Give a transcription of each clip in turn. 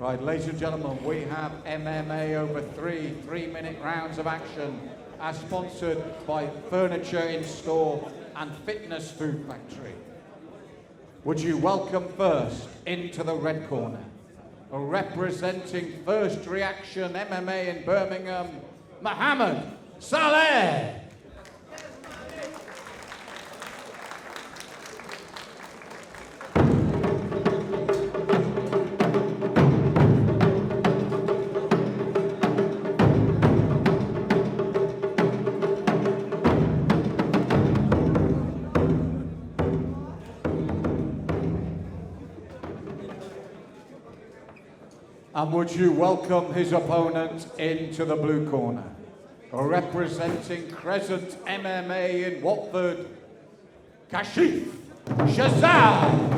Right, ladies and gentlemen, we have MMA over three-minute rounds of action, as sponsored by Furniture in Store and Fitness Food Factory. Would you welcome first into the red corner, representing First Reaction MMA in Birmingham, Mohammed Saleh. And would you welcome his opponent into the blue corner, representing Crescent MMA in Watford, Kashif, Shazad.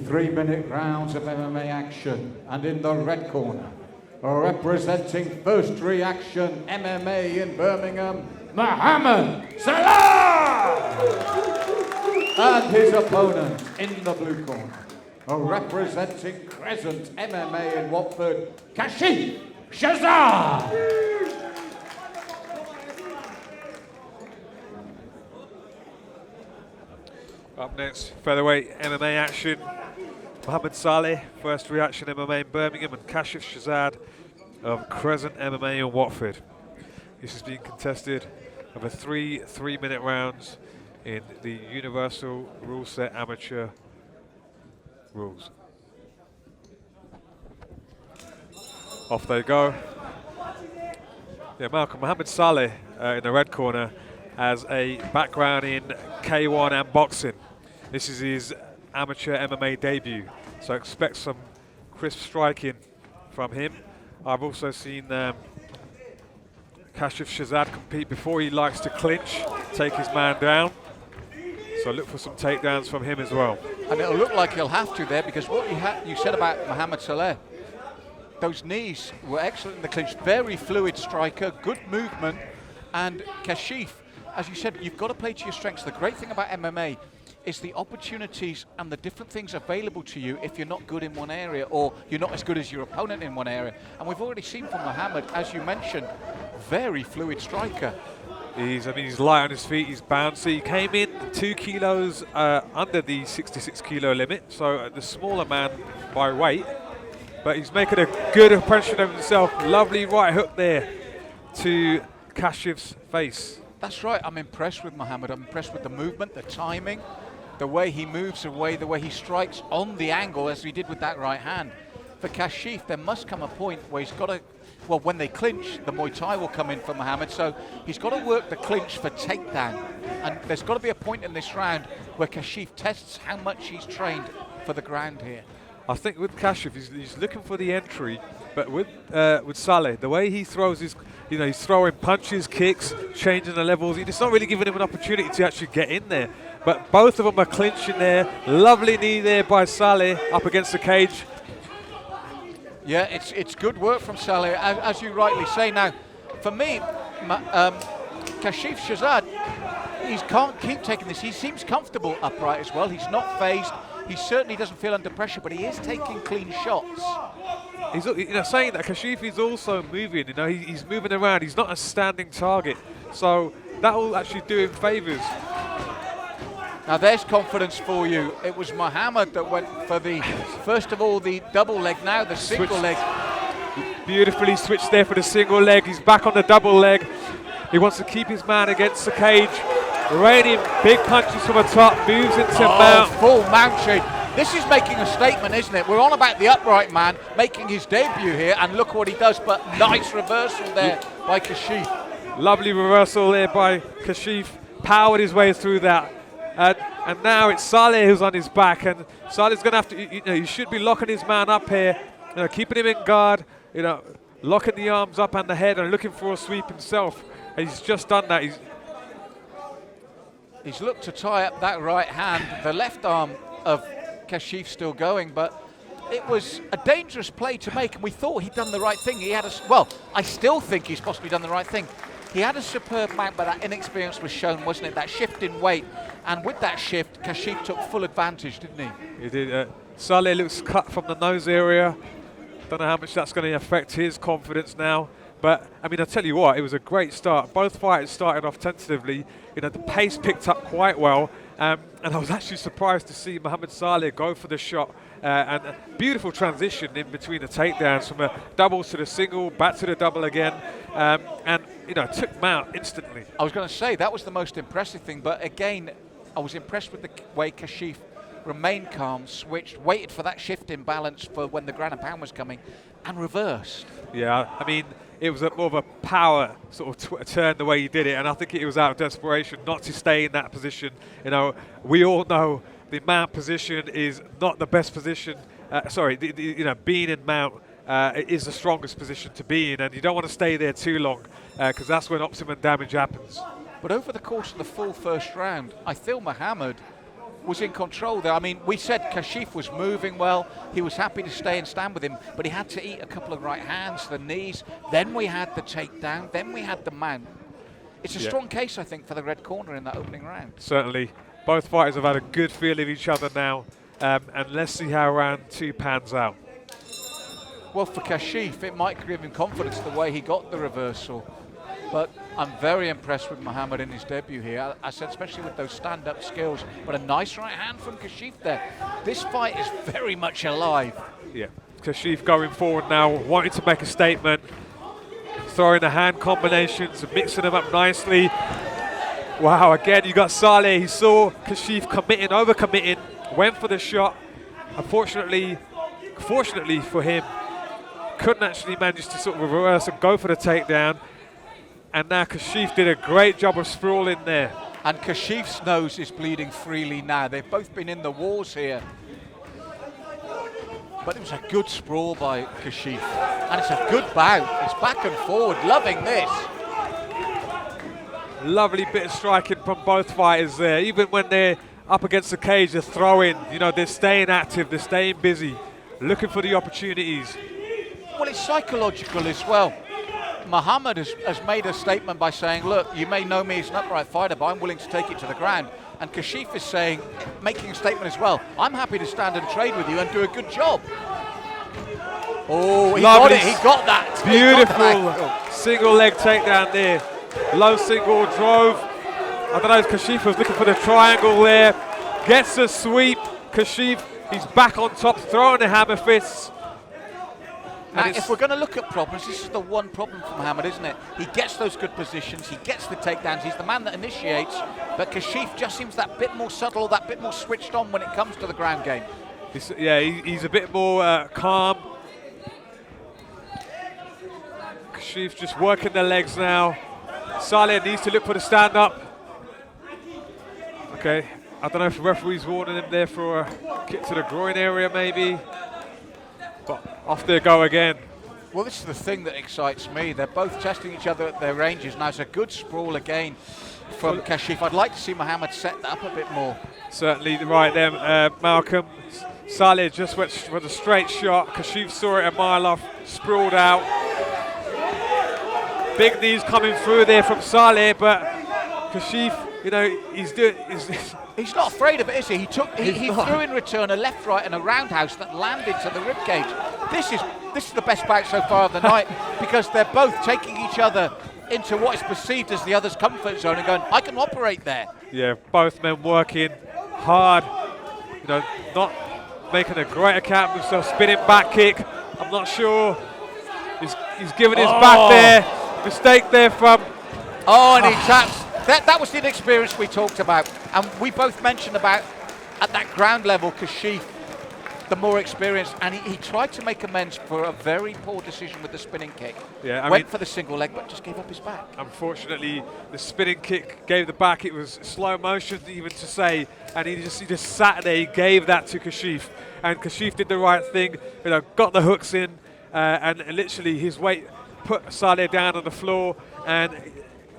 3-minute rounds of MMA action, and in the red corner, representing First Reaction MMA in Birmingham, Mohammed Saleh! And his opponent in the blue corner, representing Crescent MMA in Watford, Kashif, Shazad! Up next, featherweight MMA action. Mohammed Saleh, First Reaction MMA in Birmingham, and Kashif Shazad of Crescent MMA in Watford. This is being contested over three-minute rounds in the Universal Rule Set Amateur rules. Off they go. Yeah, Malcolm, Mohammed Saleh in the red corner has a background in K1 and boxing. This is his amateur MMA debut, so expect some crisp striking from him. I've also seen Kashif Shazad compete before. He likes to clinch, take his man down, so look for some takedowns from him as well. And it'll look like he'll have to there, because what you said about Mohammed Saleh, those knees were excellent in the clinch, very fluid striker, good movement, and Kashif, as you said, you've got to play to your strengths. The great thing about MMA is the opportunities and the different things available to you if you're not good in one area, or you're not as good as your opponent in one area. And we've already seen from Mohammed, as you mentioned, very fluid striker. He's light on his feet, he's bouncy. He came in 2 kilos under the 66 kilo limit, so the smaller man by weight, but he's making a good impression of himself. Lovely right hook there to Kashif's face. That's right, I'm impressed with Mohammed. I'm impressed with the movement, the timing, the way he moves away, the way he strikes on the angle, as he did with that right hand. For Kashif, there must come a point where he's got to, well, when they clinch, the Muay Thai will come in for Mohammed, so he's got to work the clinch for takedown. And there's got to be a point in this round where Kashif tests how much he's trained for the ground here. I think with Kashif, he's looking for the entry, but with Saleh, the way he throws his, he's throwing punches, kicks, changing the levels. It's not really giving him an opportunity to actually get in there. But both of them are clinching there. Lovely knee there by Saleh up against the cage. Yeah, it's good work from Saleh, as you rightly say. Now, for me, Kashif Shazad, he can't keep taking this. He seems comfortable upright as well. He's not phased. He certainly doesn't feel under pressure, but he is taking clean shots. He's saying that Kashif is also moving. He's moving around. He's not a standing target, so that will actually do him favours. Now there's confidence for you. It was Mohammed that went for first of all the double leg, now the single leg. Beautifully switched there for the single leg. He's back on the double leg. He wants to keep his man against the cage. Raining big punches from the top, moves into mount. Full mount chain. This is making a statement, isn't it? We're on about the upright man making his debut here, and look what he does, but nice reversal there by Kashif. Lovely reversal there by Kashif. Powered his way through that. And now it's Saleh who's on his back, and Saleh's going to have to, he should be locking his man up here, keeping him in guard, locking the arms up and the head and looking for a sweep himself. And he's just done that. He's looked to tie up that right hand. The left arm of Kashif still going, but it was a dangerous play to make, and we thought he'd done the right thing. He had well, I still think he's possibly done the right thing. He had a superb mount, but that inexperience was shown, wasn't it? That shift in weight, and with that shift, Kashif took full advantage, didn't he? He did. Saleh looks cut from the nose area. Don't know how much that's going to affect his confidence now. But, I mean, I'll tell you what, it was a great start. Both fighters started off tentatively. You know, the pace picked up quite well. And I was actually surprised to see Mohammed Saleh go for the shot. And a beautiful transition in between the takedowns from a double to the single, back to the double again. And, you know, took him out instantly. I was going to say, that was the most impressive thing. But again, I was impressed with the way Kashif remained calm, switched, waited for that shift in balance for when the ground and pound was coming, and reversed. Yeah, I mean, it was more of a power sort of turn the way he did it, and I think it was out of desperation not to stay in that position. You know, we all know the mount position is not the best position. You know, being in mount is the strongest position to be in, and you don't want to stay there too long because that's when optimum damage happens. But over the course of the full first round, I feel Mohammed was in control there. I mean, we said Kashif was moving well. He was happy to stay and stand with him, but he had to eat a couple of right hands, the knees. Then we had the takedown. Then we had the mount. It's a strong case, I think, for the red corner in that opening round. Certainly. Both fighters have had a good feel of each other now, and let's see how round 2 pans out. Well, for Kashif, it might give him confidence the way he got the reversal. But I'm very impressed with Mohammed in his debut here. I said, especially with those stand-up skills. But a nice right hand from Kashif there. This fight is very much alive. Yeah, Kashif going forward now, wanting to make a statement, throwing the hand combinations, mixing them up nicely. Wow, again, you got Saleh. He saw Kashif committing, over-committing, went for the shot. Unfortunately, fortunately for him, couldn't actually manage to sort of reverse and go for the takedown. And now Kashif did a great job of sprawling there. And Kashif's nose is bleeding freely now. They've both been in the wars here. But it was a good sprawl by Kashif. And it's a good bout. It's back and forward. Loving this. Lovely bit of striking from both fighters there. Even when they're up against the cage, they're throwing. You know, they're staying active. They're staying busy. Looking for the opportunities. Well, it's psychological as well. Mohammed has made a statement by saying, look, you may know me as an upright fighter, but I'm willing to take it to the ground. And Kashif is saying, making a statement as well, I'm happy to stand and trade with you and do a good job. Oh, he got it. He got that. Beautiful single leg takedown there. Low single drove. I don't know if Kashif was looking for the triangle there. Gets a sweep. Kashif, he's back on top, throwing the hammer fists. Now, if we're going to look at problems, this is the one problem for Mohammed, isn't it? He gets those good positions, he gets the takedowns, he's the man that initiates, but Kashif just seems that bit more subtle, that bit more switched on when it comes to the ground game. He's a bit more calm. Kashif just working the legs now. Saleh needs to look for the stand-up. Okay, I don't know if the referee's warning him there for a kick to the groin area maybe. But off they go again. Well, this is the thing that excites me. They're both testing each other at their ranges. Now, it's a good sprawl again from Kashif. I'd like to see Mohammed set that up a bit more. Certainly right there, Malcolm. Saleh just went for the straight shot. Kashif saw it a mile off, sprawled out. Big knees coming through there from Saleh, but Kashif, you know, he's not afraid of it, is he? He threw in return a left, right, and a roundhouse that landed to the ribcage. This is the best bout so far of the night because they're both taking each other into what is perceived as the other's comfort zone and going, I can operate there. Yeah, both men working hard. You know, not making a great account of himself. Spinning back kick. I'm not sure. He's given his back there. Mistake there from. Oh, and he taps. That was the inexperience we talked about. And we both mentioned about, at that ground level, Kashif, the more experienced. And he tried to make amends for a very poor decision with the spinning kick. Yeah, Went for the single leg, but just gave up his back. Unfortunately, the spinning kick gave the back. It was slow motion, even to say. And he just sat there. He gave that to Kashif. And Kashif did the right thing. You know, got the hooks in. and literally his weight put Saleh down on the floor, and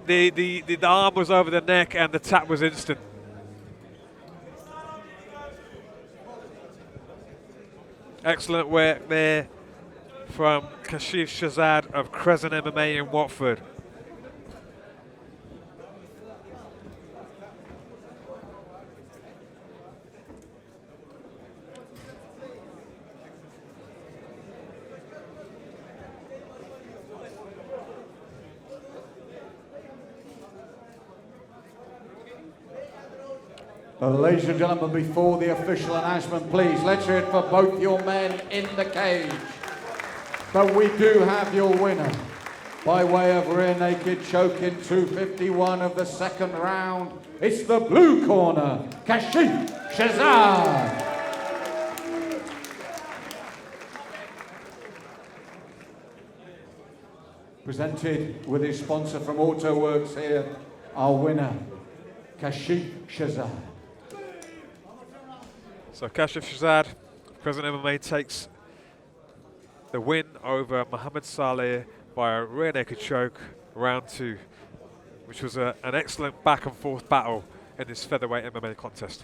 the arm was over the neck, and the tap was instant. Excellent work there from Kashif Shazad of Crescent MMA in Watford. Ladies and gentlemen, before the official announcement, please, let's hear it for both your men in the cage. But we do have your winner. By way of rear naked choke in 251 of the second round, it's the blue corner, Kashif Shazad. Presented with his sponsor from AutoWorks here, our winner, Kashif Shazad. So Kashif Shazad, Crescent MMA, takes the win over Mohammed Saleh by a rear naked choke, round 2, which was an excellent back and forth battle in this featherweight MMA contest.